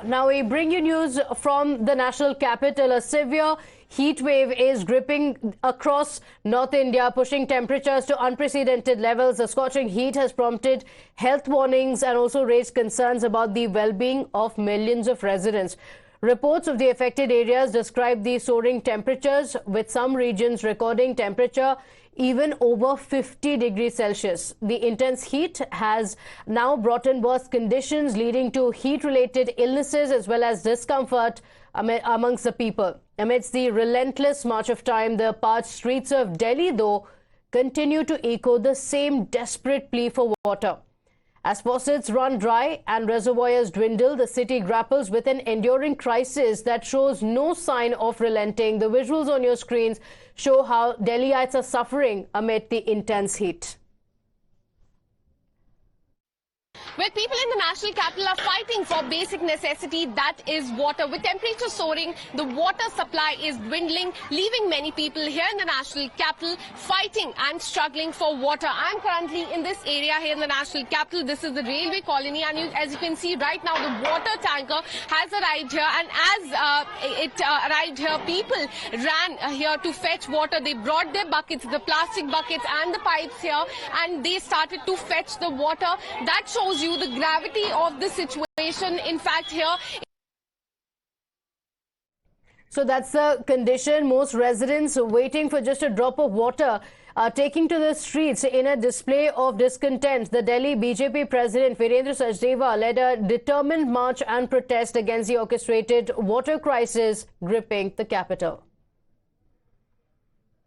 Now we bring you news from the national capital. A severe heat wave is gripping across North India, pushing temperatures to unprecedented levels. The scorching heat has prompted health warnings and also raised concerns about the well-being of millions of residents. Reports of the affected areas describe the soaring temperatures, with some regions recording temperature even over 50 degrees Celsius. The intense heat has now brought in worse conditions, leading to heat-related illnesses as well as discomfort amongst the people. Amidst the relentless march of time, the parched streets of Delhi, though, continue to echo the same desperate plea for water. As faucets run dry and reservoirs dwindle, the city grapples with an enduring crisis that shows no sign of relenting. The visuals on your screens show how Delhiites are suffering amid the intense heat. Where people in the national capital are fighting for basic necessity, that is water. With temperatures soaring, the water supply is dwindling, leaving many people here in the national capital fighting and struggling for water. I'm currently in this area here in the national capital. This is the railway colony, and as you can see right now, the water tanker has arrived here, and as it arrived here, people ran here to fetch water. They brought their buckets, the plastic buckets and the pipes here, and they started to fetch the water. That shows you the gravity of the situation. In fact, here. So that's the condition. Most residents waiting for just a drop of water are taking to the streets in a display of discontent. The Delhi BJP President Virendra Sachdeva led a determined march and protest against the orchestrated water crisis gripping the capital.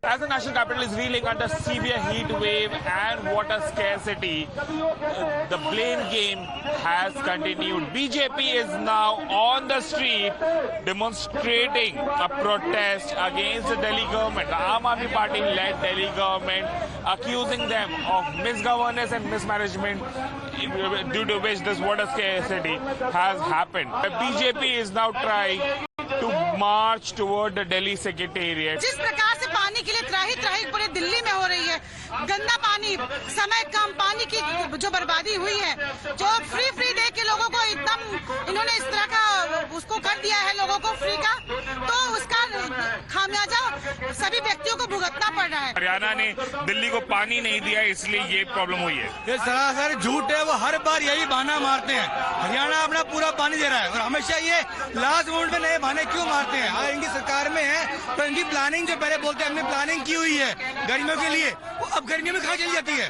As the national capital is reeling under severe heat wave and water scarcity, the blame game has continued. BJP is now on the street demonstrating a protest against the Delhi government. The Aam Aadmi Party led Delhi government, accusing them of misgovernance and mismanagement, due to which this water scarcity has happened. The BJP is now trying to march toward the Delhi Secretariat. जिस प्रकार से पानी के लिए त्राही पूरे दिल्ली में हो रही है, गंदा पानी, समय कम, पानी की जो बर्बादी हुई है, जो फ्री दे के लोगों को एकदम इन्होंने इस तरह का उसको कर दिया है लोगों को फ्री का, तो उसका खामियाजा सभी व्यक्तियों को भुगतना पड़ रहा है। हरियाणा ने दिल्ली को पानी नहीं दिया, इसलिए ये प्रॉब्लम हुई है। ये सरासर झूठ है। वो हर बार यही बहाना मारते हैं। हरियाणा अपना पूरा पानी दे रहा है और हमेशा ये लास्ट मोमेंट में नए बहाने क्यों मारते हैं? हाँ, इनकी सरकार में है तो इनकी प्लानिंग जो पहले बोलते हैं हमने प्लानिंग की हुई है गर्मियों के लिए, वो अब गर्मियों में कहाँ चली जाती है?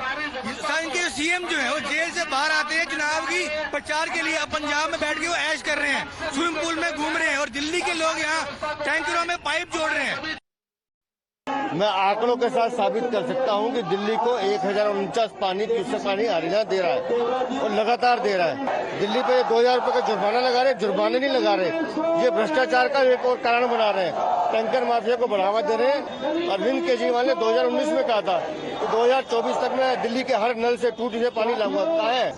इनके जो सीएम जो है वो जेल से बाहर आते हैं चुनाव की प्रचार के लिए, अब पंजाब में बैठ के वो ऐश कर रहे हैं, स्विमिंग पूल में घूम रहे हैं और दिल्ली के लोग यहाँ टैंकरों में पाइप जोड़ रहे हैं। मैं आंकड़ों के साथ साबित कर सकता हूं कि दिल्ली को 1049 क्यूसेक पानी हरियाणा दे रहा है और लगातार दे रहा है। दिल्ली पे 2000 रुपए का जुर्माना लगा रहे, जुर्माने नहीं लगा रहे, ये भ्रष्टाचार का एक और कारण बना रहे हैं। टैंकर माफिया को बढ़ावा दे रहे हैं। अरविंद केजरीवाल ने 2019 में कहा था कि 2024 तक में दिल्ली के हर नल से टूटी से पानी लगवाता है।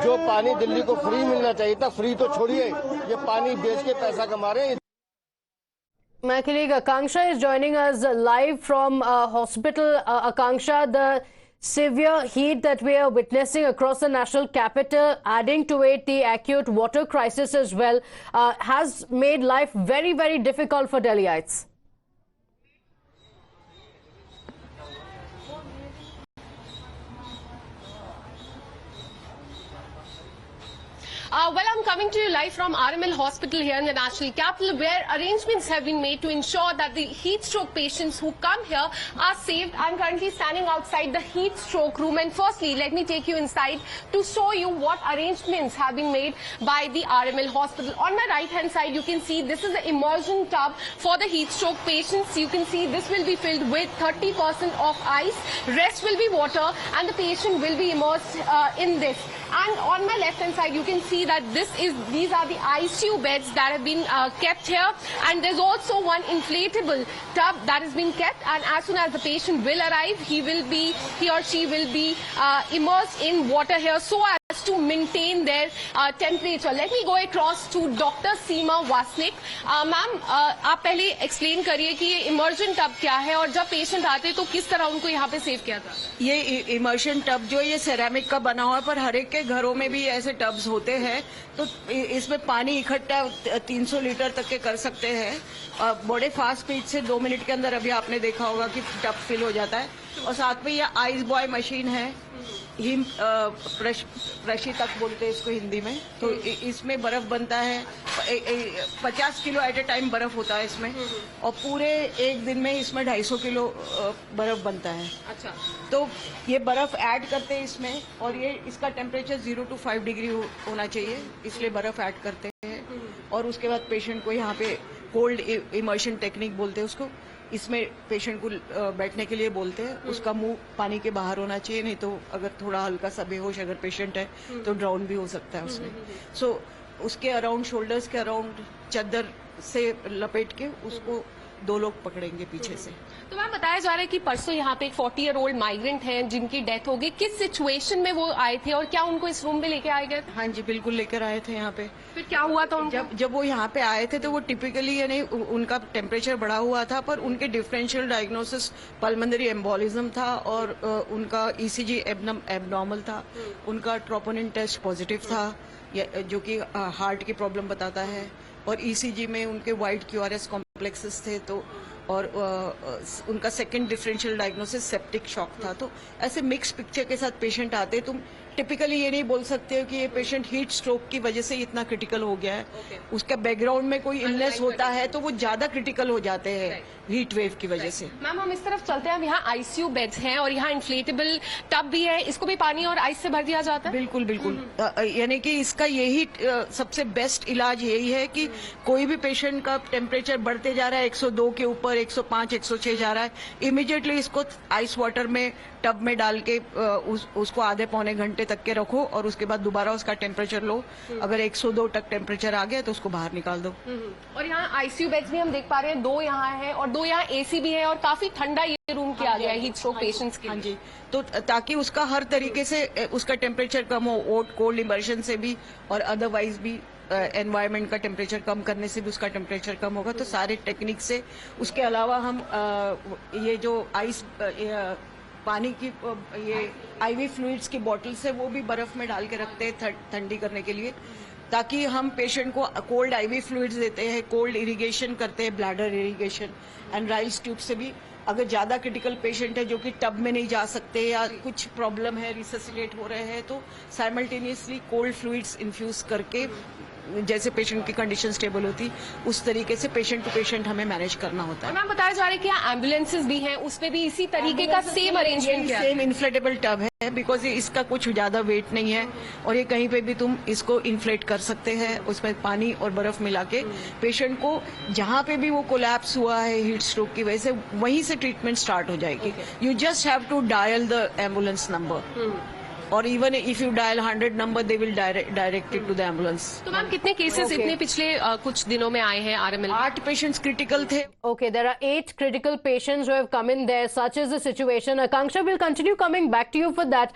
जो पानी दिल्ली को फ्री मिलना चाहिए था, फ्री तो छोड़िए, ये पानी बेच के पैसा कमा रहे हैं। My colleague Akanksha is joining us live from hospital. Akanksha, the severe heat that we are witnessing across the national capital, adding to it the acute water crisis as well, has made life very, very difficult for Delhiites. Well, I'm coming to you live from RML Hospital here in the national capital, where arrangements have been made to ensure that the heat stroke patients who come here are saved. I'm currently standing outside the heat stroke room, and firstly, let me take you inside to show you what arrangements have been made by the RML Hospital. On my right-hand side, you can see this is the immersion tub for the heat stroke patients. You can see this will be filled with 30% of ice, rest will be water, and the patient will be immersed in this. And on my left-hand side, you can see that these are the ICU beds that have been kept here, and there's also one inflatable tub that has been kept, and as soon as the patient will arrive, he or she will be immersed in water here, so to maintain their temperature. Let me go across to Dr. Seema Wasnik. Ma'am, आप पहले explain करिए कि ये immersion tub क्या है और जब patient आते तो किस तरह उनको यहाँ पे सेव किया था। ये इमर्शन टब जो ये सेरामिक का बना हुआ है, पर हर एक के घरों में भी ऐसे टब्स होते हैं, तो इसमें पानी इकट्ठा 300 लीटर तक के कर सकते हैं। बड़े फास्ट स्पीड से 2 मिनट के अंदर अभी आपने देखा होगा कि टब फिल हो जाता है। और साथ में ये आइस बॉय मशीन है, हिम प्रशी तक बोलते हैं इसको हिंदी में। तो इसमें बर्फ बनता है, 50 किलो एट ए टाइम बर्फ होता है इसमें, और पूरे एक दिन में इसमें 250 किलो बर्फ बनता है। अच्छा, तो ये बर्फ ऐड करते हैं इसमें, और ये इसका टेम्परेचर 0 to 5 डिग्री होना चाहिए, इसलिए बर्फ ऐड करते हैं। और उसके बाद पेशेंट को यहाँ पे कोल्ड इमर्शन टेक्निक बोलते हैं उसको। इसमें पेशेंट को बैठने के लिए बोलते हैं, उसका मुंह पानी के बाहर होना चाहिए, नहीं तो अगर थोड़ा हल्का सा बेहोश अगर पेशेंट है तो ड्राउन भी हो सकता है उसमें। सो उसके अराउंड, शोल्डर्स के अराउंड चादर से लपेट के उसको 2 लोग पकड़ेंगे पीछे से। तो मैम बताया जा रहा है कि परसों यहाँ पे एक 40-year-old माइग्रेंट हैं जिनकी डेथ हो गई। किस सिचुएशन में वो आए थे और क्या उनको इस रूम में लेके आए गए? हाँ जी, बिल्कुल लेकर आए थे यहाँ पे। फिर क्या हुआ था उनको? जब वो यहाँ पे आए थे तो वो टिपिकली यानी उनका टेम्परेचर बढ़ा हुआ था, पर उनके डिफरेंशियल डायग्नोसिस पल्मोनरी एम्बोलिज्म था और उनका ECG एबनॉर्मल था। उनका ट्रोपोनिन टेस्ट पॉजिटिव था, जो कि हार्ट की प्रॉब्लम बताता है, और ECG में उनके वाइट QRS कॉम्प्लेक्सेस थे। तो और उनका second differential diagnosis septic shock था। तो ऐसे मिक्स पिक्चर के साथ पेशेंट आते, तुम टिपिकली ये नहीं बोल सकते हो कि ये पेशेंट हीट स्ट्रोक की वजह से इतना क्रिटिकल हो गया है। उसका बैकग्राउंड में कोई इलनेस होता है तो वो ज्यादा क्रिटिकल हो जाते हैं हीट वेव की वजह से। मैम, हम इस तरफ चलते हैं। यहाँ ICU बेड्स हैं और यहाँ इन्फ्लेटेबल टब भी है, इसको भी पानी और आइस से भर दिया जाता है? बिल्कुल बिल्कुल, यानी कि इसका यही सबसे बेस्ट इलाज यही है कि कोई भी पेशेंट का टेम्परेचर बढ़ते जा रहा है, 102 के ऊपर 105 106 जा रहा है, इमीडिएटली इसको आइस वाटर में टब में डाल के उसको आधे पौने घंटे तक के रखो, और उसके बाद दोबारा उसका टेम्परेचर लो। अगर 102 तक टेम्परेचर आ गया तो उसको बाहर निकाल दो। और यहाँ ICU बेड्स भी हम देख पा रहे हैं, 2 यहाँ है और 2 यहाँ AC भी है, और काफी ठंडा ये रूम किया गया है हीट स्ट्रोक पेशेंट्स के लिए। हाँ जी, तो ताकि उसका हर तरीके से उसका टेम्परेचर कम हो, कोल्ड इमर्शन से भी और अदरवाइज भी एनवायरनमेंट का टेम्परेचर कम करने से भी उसका टेम्परेचर कम होगा। तो सारे टेक्निक से, उसके अलावा हम ये जो आइस पानी की ये IV फ्लूइड्स की बॉटल्स है वो भी बर्फ में डाल के रखते हैं ठंडी करने के लिए, ताकि हम पेशेंट को कोल्ड IV फ्लूइड्स देते हैं, कोल्ड इरिगेशन करते हैं, bladder irrigation and Ryle's tube से भी। अगर ज्यादा क्रिटिकल पेशेंट है जो कि टब में नहीं जा सकते या कुछ प्रॉब्लम है, रिससिनेट हो रहे हैं, तो साइमल्टेनियसली कोल्ड फ्लूइड्स इन्फ्यूज करके, जैसे पेशेंट की कंडीशन स्टेबल होती उस तरीके से पेशेंट टू पेशेंट हमें मैनेज करना होता है। मैम बताया जा रहा है कि यहाँ एम्बुलेंसेज भी हैं, उसमें भी इसी तरीके का सेम अरेंजमेंट किया है। सेम इन्फ्लेटेबल टब है, बिकॉज इसका कुछ ज्यादा वेट नहीं है, और ये कहीं पे भी तुम इसको इन्फ्लेट कर सकते हैं, उसमें पानी और बर्फ मिला के पेशेंट को जहाँ पे भी वो कोलैप्स हुआ है हीट स्ट्रोक की वजह से, वहीं से ट्रीटमेंट स्टार्ट हो जाएगी। You just have to dial the ambulance number, और even if you dial 100 number they will direct it to the ambulance. तो मैम कितने केसेस इतने पिछले कुछ दिनों में आए हैं RML? 8 पेशेंट्स क्रिटिकल थे। Okay, there are 8 critical patients who have come in there. Such is the situation. Akanksha will continue coming back to you for that.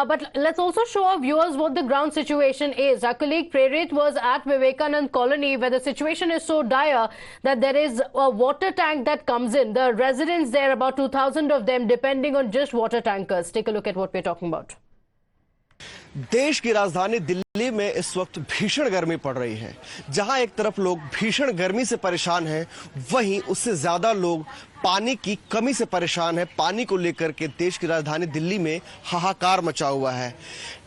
But let's also show our viewers what the ground situation is. Our colleague Prerit was at Vivekanand Colony, where the situation is so dire that there is a water tank that comes in. The residents there, about 2,000 of them, depending on just water tankers. Take a look at what we're talking about. देश की राजधानी दिल्ली में इस वक्त भीषण गर्मी पड़ रही है। जहां एक तरफ लोग भीषण गर्मी से परेशान हैं, वहीं उससे ज्यादा लोग पानी की कमी से परेशान है। पानी को लेकर के देश की राजधानी दिल्ली में हाहाकार मचा हुआ है।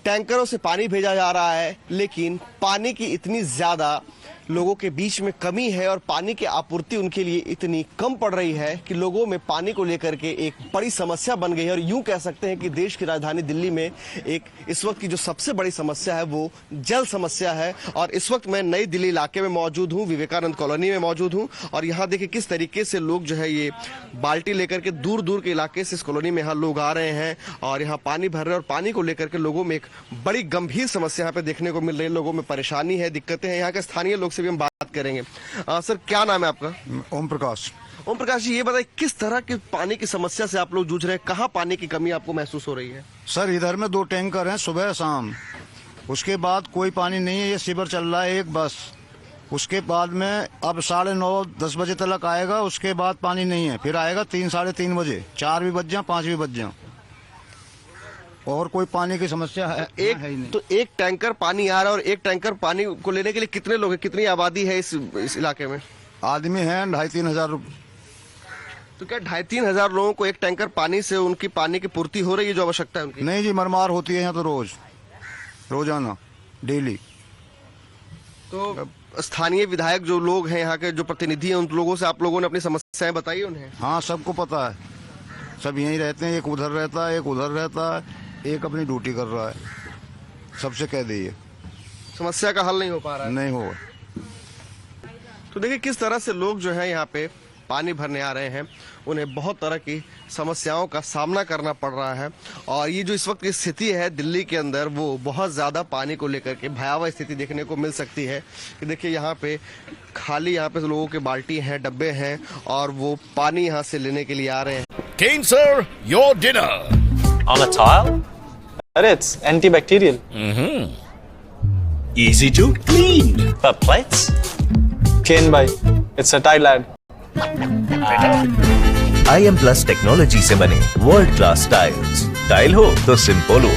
टैंकरों से पानी भेजा जा रहा है, लेकिन पानी की इतनी ज्यादा लोगों के बीच में कमी है और पानी की आपूर्ति उनके लिए इतनी कम पड़ रही है कि लोगों में पानी को लेकर के एक बड़ी समस्या बन गई है। और यूं कह सकते हैं कि देश की राजधानी दिल्ली में एक इस वक्त की जो सबसे बड़ी समस्या है वो जल समस्या है। और इस वक्त मैं नई दिल्ली इलाके में मौजूद हूं, विवेकानंद कॉलोनी में मौजूद हूं, और यहाँ देखिए किस तरीके से लोग जो है ये बाल्टी लेकर के दूर दूर के इलाके से इस कॉलोनी में यहाँ लोग आ रहे हैं और यहाँ पानी भर रहे हैं। और पानी को लेकर के लोगों में एक बड़ी गंभीर समस्या यहाँ पे देखने को मिल रही है। लोगों में परेशानी है, दिक्कतें हैं। यहाँ के स्थानीय लोग से भी हम बात करेंगे। सर, क्या नाम है आपका? ओम प्रकाश। ओम प्रकाश जी, ये बताइए किस तरह की पानी की समस्या से आप लोग जूझ रहे हैं? कहाँ पानी की कमी आपको महसूस हो रही है? सर, इधर में 2 टैंकर हैं सुबह शाम, उसके बाद कोई पानी नहीं है, ये शिविर चल रहा है एक बस। उसके बाद में अब 9:30-10 बजे तक आएगा, उसके बाद पानी नहीं है, फिर आएगा 3-3:30 बजे, 4 भी बज जाए 5 भी बज जाए, और कोई पानी की समस्या है ही नहीं। तो एक टैंकर पानी आ रहा है, और एक टैंकर पानी को लेने के लिए कितने लोग हैं, कितनी आबादी है इस इलाके में? आदमी है 2,500-3 हजार। तो क्या 2,500-3 हजार लोगों को एक टैंकर पानी से उनकी पानी की पूर्ति हो रही है, जो आवश्यकता है उनकी? नहीं जी, मरमार होती है यहाँ तो रोजाना डेली। तो स्थानीय विधायक जो लोग हैं, यहाँ के जो प्रतिनिधि हैं, उन लोगों से आप लोगों ने अपनी समस्याएं बताई उन्हें? हाँ, सबको पता है, सब यहीं रहते हैं, एक उधर रहता है, एक उधर रहता है, एक अपनी ड्यूटी कर रहा है, सबसे कह दिए। समस्या का हल नहीं हो पा रहा है? नहीं हो। तो देखिए किस तरह से लोग जो है यहाँ पे पानी भरने आ रहे हैं, उन्हें बहुत तरह की समस्याओं का सामना करना पड़ रहा है। और ये जो इस वक्त की स्थिति है दिल्ली के अंदर, वो बहुत ज़्यादा पानी को लेकर के भयावह स्थिति देखने को मिल सकती है। कि देखिए यहाँ पे खाली यहाँ पे लोगों के बाल्टी हैं, डब्बे हैं, और वो पानी यहाँ से लेने के लिए आ रहे हैं। Kane sir, your dinner. On a tile? But it's antibacterial. Easy to clean. But plates? Kane bhai, it's a tile ad. IM Plus technology से बने वर्ल्ड क्लास टाइल्स। टाइल हो तो सिंपल हो।